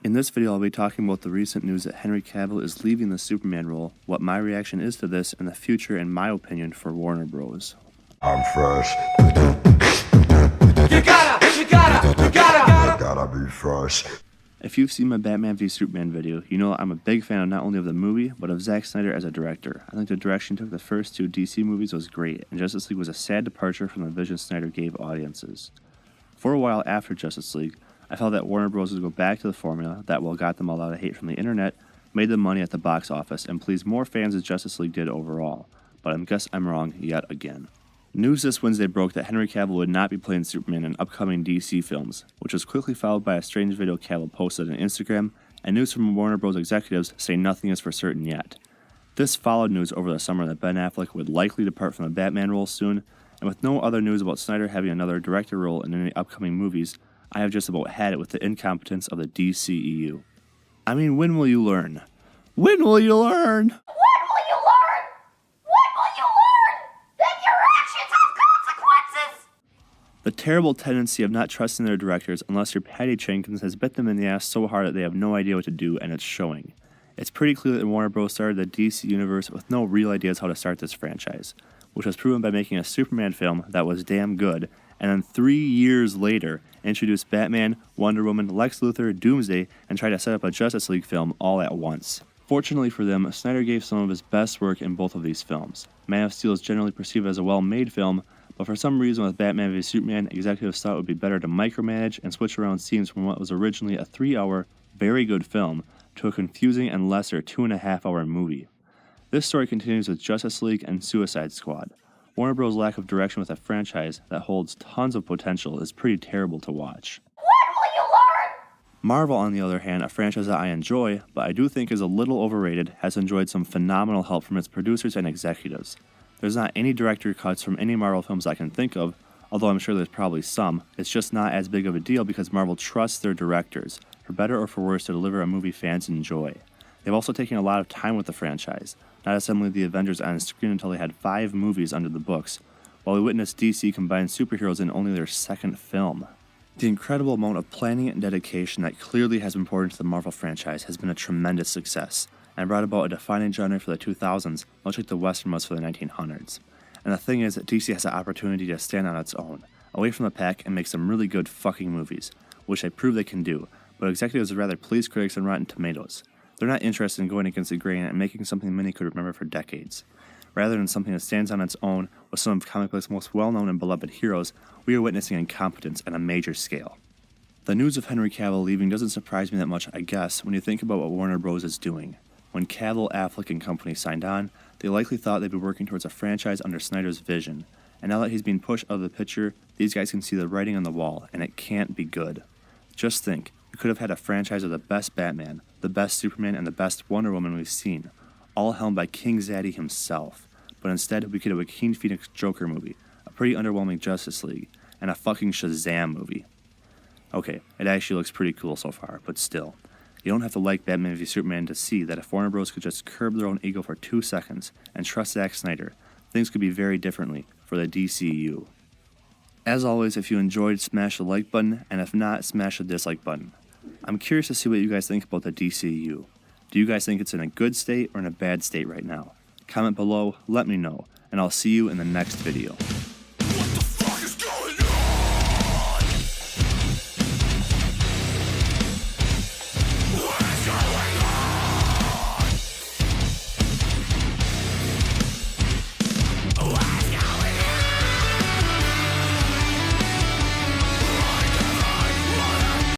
In this video, I'll be talking about the recent news that Henry Cavill is leaving the Superman role, what my reaction is to this, and the future, in my opinion, for Warner Bros. I'm fresh. You gotta be fresh. If you've seen my Batman v Superman video, you know I'm a big fan of not only of the movie, but of Zack Snyder as a director. I think the direction he took the first two DC movies was great, and Justice League was a sad departure from the vision Snyder gave audiences. For a while after Justice League, I felt that Warner Bros. Would go back to the formula that, while got them a lot of hate from the internet, made them money at the box office and pleased more fans as Justice League did overall. But I guess I'm wrong yet again. News this Wednesday broke that Henry Cavill would not be playing Superman in upcoming DC films, which was quickly followed by a strange video Cavill posted on Instagram, and news from Warner Bros. Executives say nothing is for certain yet. This followed news over the summer that Ben Affleck would likely depart from the Batman role soon, and with no other news about Snyder having another director role in any upcoming movies, I have just about had it with the incompetence of the DCEU. I mean, when will you learn? When will you learn? The terrible tendency of not trusting their directors unless you're Patty Jenkins has bit them in the ass so hard that they have no idea what to do, and it's showing. It's pretty clear that Warner Bros. Started the DC universe with no real ideas how to start this franchise, which was proven by making a Superman film that was damn good, and then 3 years later introduced Batman, Wonder Woman, Lex Luthor, Doomsday, and tried to set up a Justice League film all at once. Fortunately for them, Snyder gave some of his best work in both of these films. Man of Steel is generally perceived as a well-made film, but for some reason with Batman v Superman, executives thought it would be better to micromanage and switch around scenes from what was originally a 3-hour, very good film to a confusing and lesser 2.5-hour movie. This story continues with Justice League and Suicide Squad. Warner Bros.' lack of direction with a franchise that holds tons of potential is pretty terrible to watch. Marvel, on the other hand, a franchise that I enjoy, but I do think is a little overrated, has enjoyed some phenomenal help from its producers and executives. There's not any director cuts from any Marvel films I can think of, although I'm sure there's probably some. It's just not as big of a deal because Marvel trusts their directors, for better or for worse, to deliver a movie fans enjoy. They've also taken a lot of time with the franchise, not assembling the Avengers on screen until they had 5 movies under the books, while we witnessed DC combine superheroes in only their second film. The incredible amount of planning and dedication that clearly has been poured into the Marvel franchise has been a tremendous success, and brought about a defining genre for the 2000s, much like the Western was for the 1900s. And the thing is that DC has the opportunity to stand on its own, away from the pack, and make some really good fucking movies, which they prove they can do, but executives would rather please critics than Rotten Tomatoes. They're not interested in going against the grain and making something many could remember for decades. Rather than something that stands on its own with some of comic book's most well-known and beloved heroes, we are witnessing incompetence at a major scale. The news of Henry Cavill leaving doesn't surprise me that much, I guess, when you think about what Warner Bros. Is doing. When Cavill, Affleck, and company signed on, they likely thought they'd be working towards a franchise under Snyder's vision, and now that he's being pushed out of the picture, these guys can see the writing on the wall, and it can't be good. Just think, we could have had a franchise of the best Batman, the best Superman, and the best Wonder Woman we've seen, all helmed by King Zaddy himself, but instead we could have a Joaquin Phoenix Joker movie, a pretty underwhelming Justice League, and a fucking Shazam movie. Okay, it actually looks pretty cool so far, but still. You don't have to like Batman v Superman to see that if Warner Bros. Could just curb their own ego for 2 seconds and trust Zack Snyder, things could be very differently for the DCU. As always, if you enjoyed, smash the like button, and if not, smash the dislike button. I'm curious to see what you guys think about the DCU. Do you guys think it's in a good state or in a bad state right now? Comment below, let me know, and I'll see you in the next video.